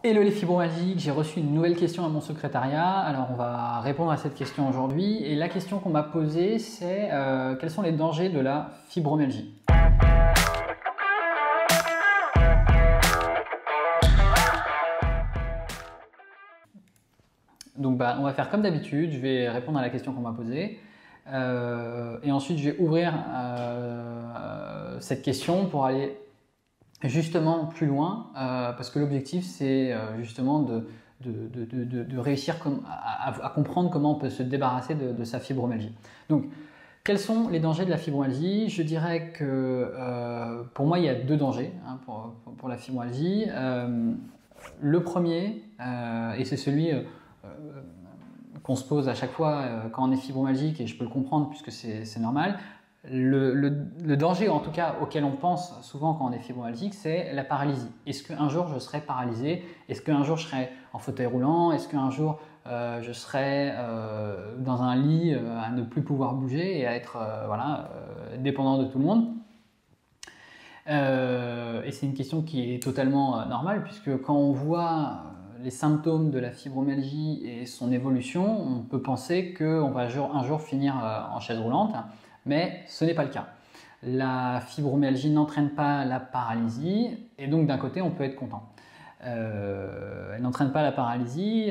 Hello les fibromalgiques, j'ai reçu une nouvelle question à mon secrétariat. Alors on va répondre à cette question aujourd'hui. Et la question qu'on m'a posée, c'est quels sont les dangers de la fibromyalgie? Donc on va faire comme d'habitude, je vais répondre à la question qu'on m'a posée. Et ensuite je vais ouvrir cette question pour aller justement plus loin, parce que l'objectif c'est justement de réussir à comprendre comment on peut se débarrasser de sa fibromyalgie. Donc, quels sont les dangers de la fibromyalgie? Je dirais que pour moi il y a deux dangers pour la fibromyalgie. Le premier, et c'est celui qu'on se pose à chaque fois quand on est fibromyalgique, et je peux le comprendre puisque c'est normal. Le danger, en tout cas, auquel on pense souvent quand on est fibromyalgique, c'est la paralysie. Est-ce qu'un jour je serai paralysé? Est-ce qu'un jour je serai en fauteuil roulant? Est-ce qu'un jour je serai dans un lit à ne plus pouvoir bouger et à être dépendant de tout le monde? Et c'est une question qui est totalement normale, puisque quand on voit les symptômes de la fibromyalgie et son évolution, on peut penser qu'on va un jour finir en chaise roulante. Mais ce n'est pas le cas. La fibromyalgie n'entraîne pas la paralysie, et donc d'un côté on peut être content. Elle n'entraîne pas la paralysie,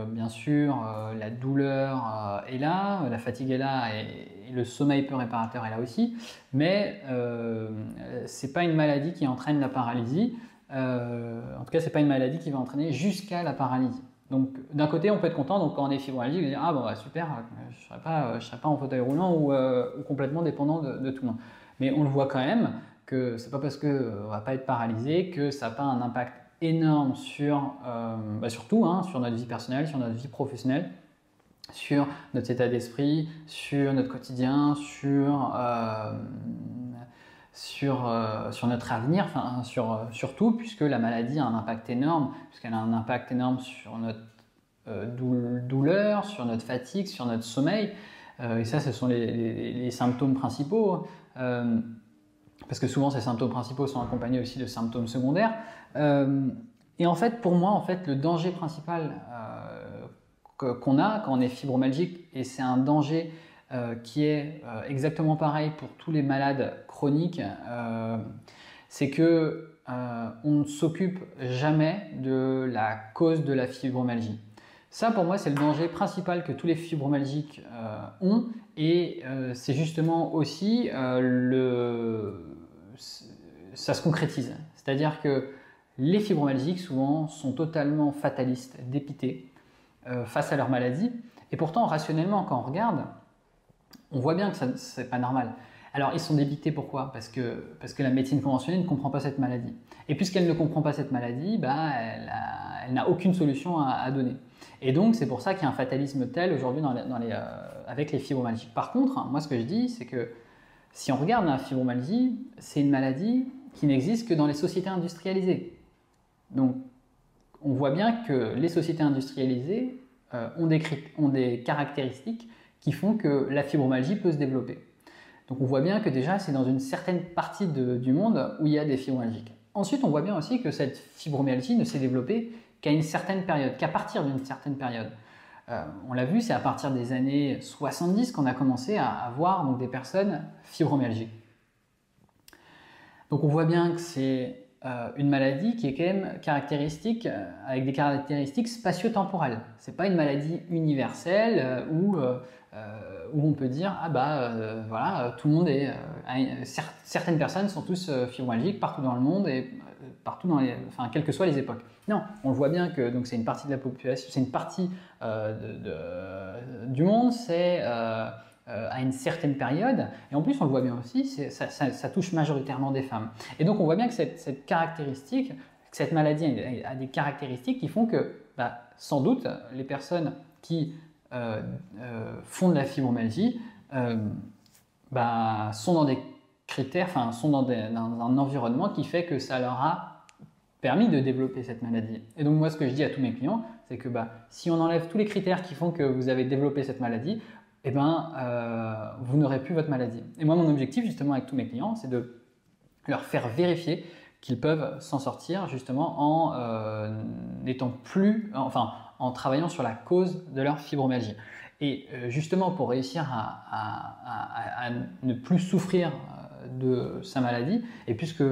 bien sûr la douleur est là, la fatigue est là, et le sommeil peu réparateur est là aussi, mais ce n'est pas une maladie qui entraîne la paralysie, en tout cas c'est pas une maladie qui va entraîner jusqu'à la paralysie. Donc d'un côté on peut être content, donc quand on est fibromyalgique, on dit ah bon bah, super, je ne serai pas en fauteuil roulant ou complètement dépendant de tout le monde. Mais on le voit quand même que c'est pas parce qu'on ne va pas être paralysé que ça n'a pas un impact énorme sur tout, sur notre vie personnelle, sur notre vie professionnelle, sur notre état d'esprit, sur notre quotidien, sur notre avenir, sur tout, puisque la maladie a un impact énorme, puisqu'elle a un impact énorme sur notre douleur, sur notre fatigue, sur notre sommeil. Et ça, ce sont les symptômes principaux, parce que souvent ces symptômes principaux sont accompagnés aussi de symptômes secondaires. Et en fait, pour moi, le danger principal qu'on a quand on est fibromyalgique, et c'est un danger qui est exactement pareil pour tous les malades chroniques, c'est que on ne s'occupe jamais de la cause de la fibromyalgie. Ça, pour moi, c'est le danger principal que tous les fibromyalgiques ont, et c'est justement aussi ça se concrétise. C'est-à-dire que les fibromyalgiques, souvent, sont totalement fatalistes, dépités face à leur maladie, et pourtant, rationnellement, quand on regarde, on voit bien que ce n'est pas normal. Alors, ils sont dépités, pourquoi? Parce que la médecine conventionnelle ne comprend pas cette maladie. Et puisqu'elle ne comprend pas cette maladie, elle n'a aucune solution à donner. Et donc, c'est pour ça qu'il y a un fatalisme tel aujourd'hui avec les fibromyalgiques. Par contre, moi, ce que je dis, c'est que si on regarde la fibromyalgie, c'est une maladie qui n'existe que dans les sociétés industrialisées. Donc, on voit bien que les sociétés industrialisées ont des caractéristiques qui font que la fibromyalgie peut se développer. Donc on voit bien que déjà c'est dans une certaine partie du monde où il y a des fibromyalgiques. Ensuite on voit bien aussi que cette fibromyalgie ne s'est développée qu'à une certaine période, qu'à partir d'une certaine période. On l'a vu, c'est à partir des années 70 qu'on a commencé à avoir des personnes fibromyalgiques. Donc on voit bien que c'est une maladie qui est quand même caractéristique, avec des caractéristiques spatio-temporelles. Ce n'est pas une maladie universelle où on peut dire tout le monde est. Certaines personnes sont tous fibromyalgiques partout dans le monde et partout quelles que soient les époques. Non, on le voit bien que c'est une partie de la population, c'est une partie du monde, c'est à une certaine période, et en plus on le voit bien aussi, ça touche majoritairement des femmes. Et donc on voit bien que cette caractéristique, que cette maladie a des caractéristiques qui font que sans doute les personnes qui font de la fibromyalgie sont dans des critères, sont dans un environnement qui fait que ça leur a permis de développer cette maladie. Et donc moi ce que je dis à tous mes clients, c'est que si on enlève tous les critères qui font que vous avez développé cette maladie, vous n'aurez plus votre maladie. Et moi, mon objectif, justement, avec tous mes clients, c'est de leur faire vérifier qu'ils peuvent s'en sortir, justement, en n'étant plus, enfin, en travaillant sur la cause de leur fibromyalgie. Et justement, pour réussir à ne plus souffrir de sa maladie, et puisque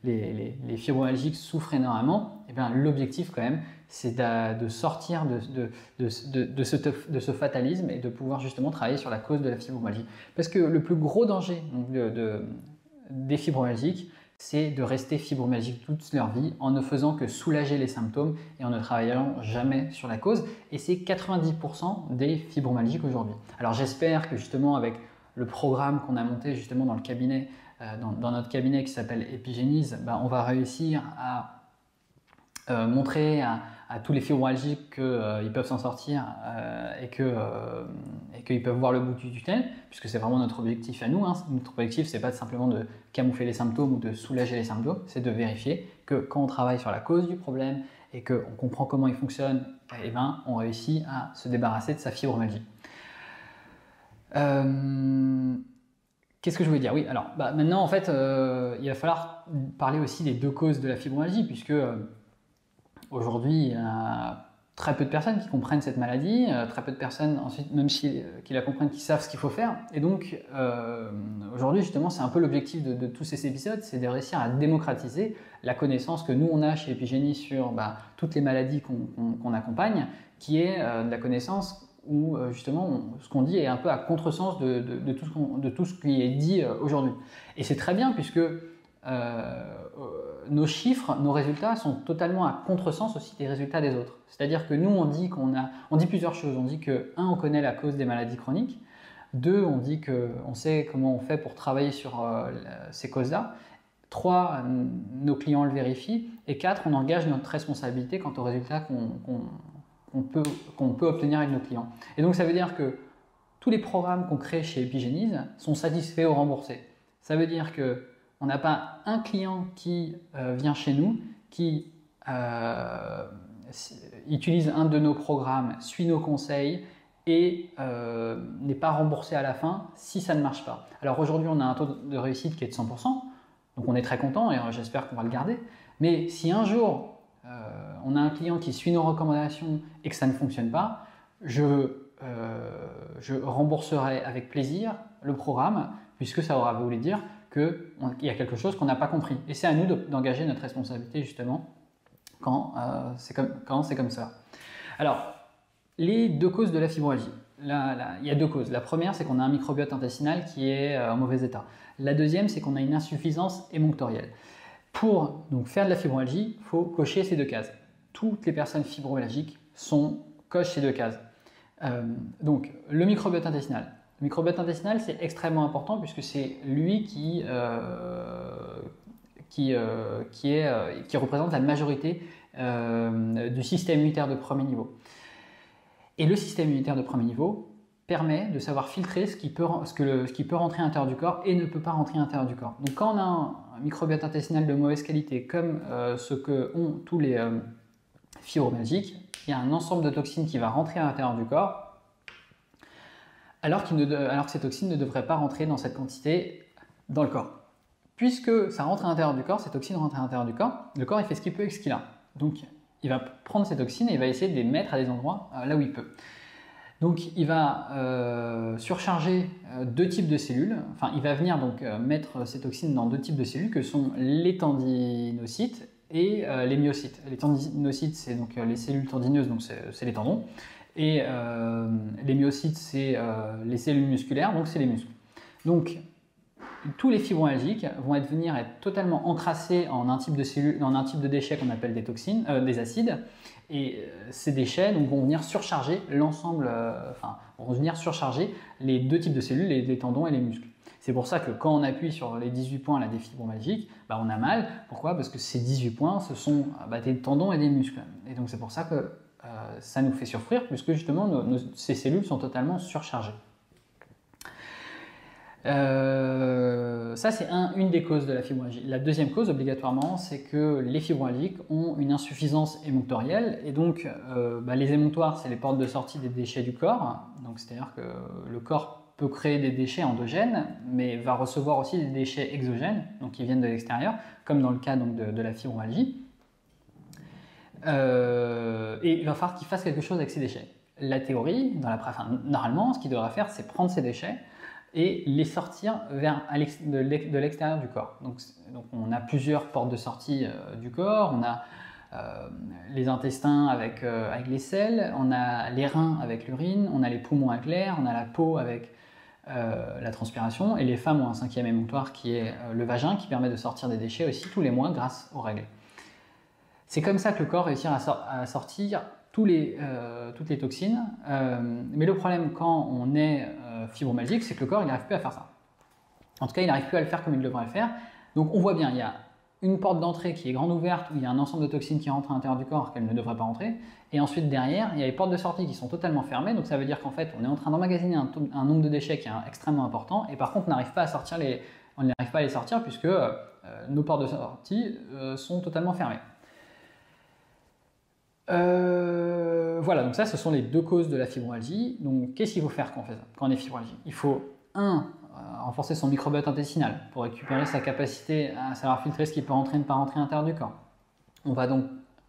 les fibromyalgiques souffrent énormément, eh bien, l'objectif quand même, c'est de sortir de ce fatalisme et de pouvoir justement travailler sur la cause de la fibromyalgie. Parce que le plus gros danger donc, des fibromyalgiques, c'est de rester fibromyalgique toute leur vie en ne faisant que soulager les symptômes et en ne travaillant jamais sur la cause. Et c'est 90% des fibromyalgiques aujourd'hui. Alors j'espère que justement avec le programme qu'on a monté justement dans le cabinet, dans notre cabinet qui s'appelle Epigénise, on va réussir à montrer à tous les fibromyalgiques qu'ils peuvent s'en sortir et qu'ils peuvent voir le bout du tunnel, puisque c'est vraiment notre objectif à nous. Hein. Notre objectif, c'est pas simplement de camoufler les symptômes ou de soulager les symptômes, c'est de vérifier que quand on travaille sur la cause du problème et qu'on comprend comment il fonctionne, eh ben, on réussit à se débarrasser de sa fibromyalgie. Qu'est-ce que je voulais dire? Oui, alors maintenant, en fait, il va falloir parler aussi des deux causes de la fibromyalgie, puisque aujourd'hui, il y a très peu de personnes qui comprennent cette maladie, très peu de personnes ensuite, même qui la comprennent, qui savent ce qu'il faut faire. Et donc, aujourd'hui, justement, c'est un peu l'objectif de tous ces épisodes, c'est de réussir à démocratiser la connaissance que nous, on a chez Epigénie sur toutes les maladies qu'on accompagne, qui est de la connaissance où, justement, ce qu'on dit est un peu à contresens de tout ce qui est dit aujourd'hui. Et c'est très bien, puisque nos chiffres, nos résultats sont totalement à contresens aussi des résultats des autres. C'est-à-dire que nous, on dit plusieurs choses. On dit que, 1, on connaît la cause des maladies chroniques. 2, on dit qu'on sait comment on fait pour travailler sur ces causes-là. 3, nos clients le vérifient. Et 4, on engage notre responsabilité quant aux résultats qu'on peut obtenir avec nos clients. Et donc, ça veut dire que tous les programmes qu'on crée chez Epigénise sont satisfaits ou remboursés. Ça veut dire que on n'a pas un client qui vient chez nous, qui utilise un de nos programmes, suit nos conseils et n'est pas remboursé à la fin si ça ne marche pas. Alors aujourd'hui, on a un taux de réussite qui est de 100%, donc on est très content et j'espère qu'on va le garder. Mais si un jour, on a un client qui suit nos recommandations et que ça ne fonctionne pas, je rembourserai avec plaisir le programme, puisque ça aura voulu dire qu'il y a quelque chose qu'on n'a pas compris. Et c'est à nous d'engager notre responsabilité justement quand c'est comme ça. Alors, les deux causes de la fibromyalgie. Il y a deux causes. La première, c'est qu'on a un microbiote intestinal qui est en mauvais état. La deuxième, c'est qu'on a une insuffisance émonctorielle. Pour donc, faire de la fibromyalgie, il faut cocher ces deux cases. Toutes les personnes fibromyalgiques cochent ces deux cases. Donc, le microbiote intestinal. Le microbiote intestinal, c'est extrêmement important puisque c'est lui qui représente la majorité du système immunitaire de premier niveau. Et le système immunitaire de premier niveau permet de savoir filtrer ce qui peut rentrer à l'intérieur du corps et ne peut pas rentrer à l'intérieur du corps. Donc quand on a un microbiote intestinal de mauvaise qualité, comme ce que ont tous les fibromyalgiques, il y a un ensemble de toxines qui va rentrer à l'intérieur du corps, alors que ces toxines ne devraient pas rentrer dans cette quantité dans le corps. Puisque ça rentre à l'intérieur du corps, ces toxines rentrent à l'intérieur du corps, le corps il fait ce qu'il peut avec ce qu'il a. Donc il va prendre ces toxines et il va essayer de les mettre à des endroits là où il peut. Donc il va surcharger deux types de cellules, enfin il va venir donc mettre ces toxines dans deux types de cellules que sont les tendinocytes et les myocytes. Les tendinocytes, c'est donc les cellules tendineuses, donc c'est les tendons. Et les myocytes, c'est les cellules musculaires, donc c'est les muscles. Donc, tous les fibromyalgiques vont venir être totalement encrassés en un type de cellules, dans un type de déchets qu'on appelle des toxines, des acides. Et ces déchets donc, vont venir surcharger l'ensemble, vont venir surcharger les deux types de cellules, les tendons et les muscles. C'est pour ça que quand on appuie sur les 18 points là, des fibromyalgiques, on a mal. Pourquoi? Parce que ces 18 points, ce sont des tendons et des muscles. Et donc c'est pour ça que ça nous fait souffrir puisque justement ces cellules sont totalement surchargées. Ça c'est une des causes de la fibromyalgie. La deuxième cause obligatoirement c'est que les fibromyalgiques ont une insuffisance émonctorielle et donc les émonctoires c'est les portes de sortie des déchets du corps, donc c'est-à-dire que le corps peut créer des déchets endogènes mais va recevoir aussi des déchets exogènes donc qui viennent de l'extérieur comme dans le cas donc, de la fibromyalgie. Et il va falloir qu'il fasse quelque chose avec ces déchets. La théorie, normalement, ce qu'il devra faire, c'est prendre ces déchets et les sortir de l'extérieur du corps. Donc, on a plusieurs portes de sortie du corps, on a les intestins avec les selles, on a les reins avec l'urine, on a les poumons avec l'air, on a la peau avec la transpiration, et les femmes ont un 5e émonctoire qui est le vagin, qui permet de sortir des déchets aussi tous les mois grâce aux règles. C'est comme ça que le corps réussit à sortir toutes les toxines, mais le problème quand on est fibromyalgique, c'est que le corps n'arrive plus à faire ça. En tout cas, il n'arrive plus à le faire comme il devrait le faire. Donc on voit bien, il y a une porte d'entrée qui est grande ouverte, où il y a un ensemble de toxines qui rentrent à l'intérieur du corps qu'elles ne devraient pas rentrer, et ensuite derrière, il y a les portes de sortie qui sont totalement fermées, donc ça veut dire qu'en fait, on est en train d'emmagasiner un nombre de déchets qui est extrêmement important, et par contre, on n'arrive pas à les sortir puisque nos portes de sortie sont totalement fermées. Voilà, donc ça, ce sont les deux causes de la fibromyalgie. Donc, qu'est-ce qu'il faut faire quand on est fibromyalgique? Il faut, renforcer son microbiote intestinal pour récupérer sa capacité à savoir filtrer ce qui peut rentrer et ne pas rentrer à l'intérieur du corps. On va donc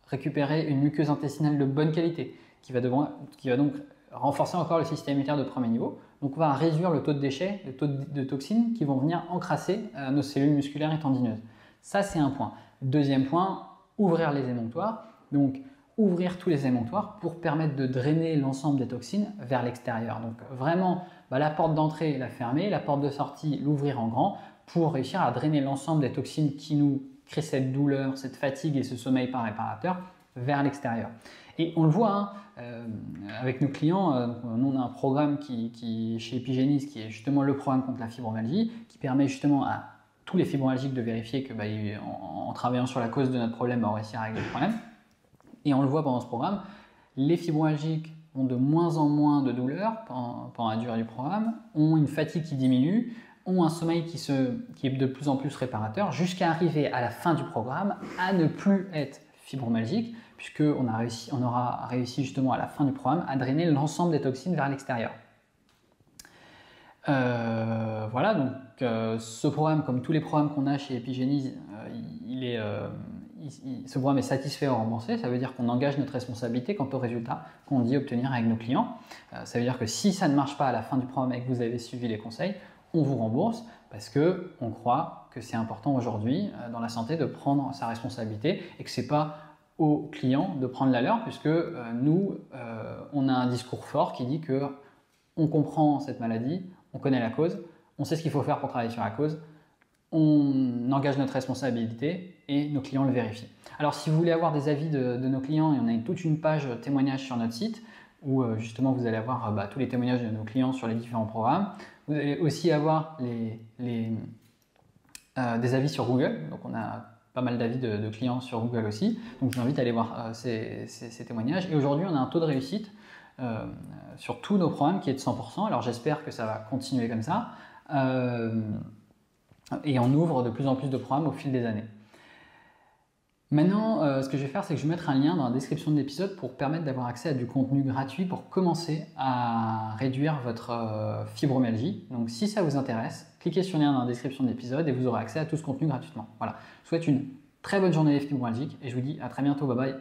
récupérer une muqueuse intestinale de bonne qualité qui va donc renforcer encore le système immunitaire de premier niveau. Donc, on va réduire le taux de déchets, le taux de toxines qui vont venir encrasser nos cellules musculaires et tendineuses. Ça, c'est un point. Deuxième point, ouvrir les émonctoires. Donc, ouvrir tous les émonctoires pour permettre de drainer l'ensemble des toxines vers l'extérieur. Donc vraiment, la porte d'entrée la fermer, la porte de sortie l'ouvrir en grand pour réussir à drainer l'ensemble des toxines qui nous créent cette douleur, cette fatigue et ce sommeil pas réparateur vers l'extérieur. Et on le voit avec nos clients, nous on a un programme chez Epigenis qui est justement le programme contre la fibromyalgie qui permet justement à tous les fibromyalgiques de vérifier que en travaillant sur la cause de notre problème, on réussit à régler le problème. Et on le voit pendant ce programme, les fibromyalgiques ont de moins en moins de douleurs pendant la durée du programme, ont une fatigue qui diminue, ont un sommeil qui est de plus en plus réparateur, jusqu'à arriver à la fin du programme à ne plus être fibromyalgique, puisqu'on aura réussi justement à la fin du programme à drainer l'ensemble des toxines vers l'extérieur. Voilà, donc ce programme, comme tous les programmes qu'on a chez Epigenis, ce programme est satisfait ou remboursé. Ça veut dire qu'on engage notre responsabilité quant au résultat qu'on dit obtenir avec nos clients. Ça veut dire que si ça ne marche pas à la fin du programme et que vous avez suivi les conseils, on vous rembourse parce qu'on croit que c'est important aujourd'hui dans la santé de prendre sa responsabilité et que ce n'est pas aux clients de prendre la leur, puisque nous, on a un discours fort qui dit qu'on comprend cette maladie, on connaît la cause, on sait ce qu'il faut faire pour travailler sur la cause, on engage notre responsabilité et nos clients le vérifient. Alors si vous voulez avoir des avis de nos clients, on a toute une page témoignages sur notre site où justement vous allez avoir tous les témoignages de nos clients sur les différents programmes. Vous allez aussi avoir des avis sur Google, donc on a pas mal d'avis de clients sur Google aussi, donc je vous invite à aller voir ces témoignages. Et aujourd'hui on a un taux de réussite sur tous nos programmes qui est de 100%, alors j'espère que ça va continuer comme ça. Et on ouvre de plus en plus de programmes au fil des années. Maintenant, ce que je vais faire, c'est que je vais mettre un lien dans la description de l'épisode pour permettre d'avoir accès à du contenu gratuit pour commencer à réduire votre fibromyalgie. Donc si ça vous intéresse, cliquez sur le lien dans la description de l'épisode et vous aurez accès à tout ce contenu gratuitement. Voilà, je vous souhaite une très bonne journée fibromyalgique et je vous dis à très bientôt, bye bye.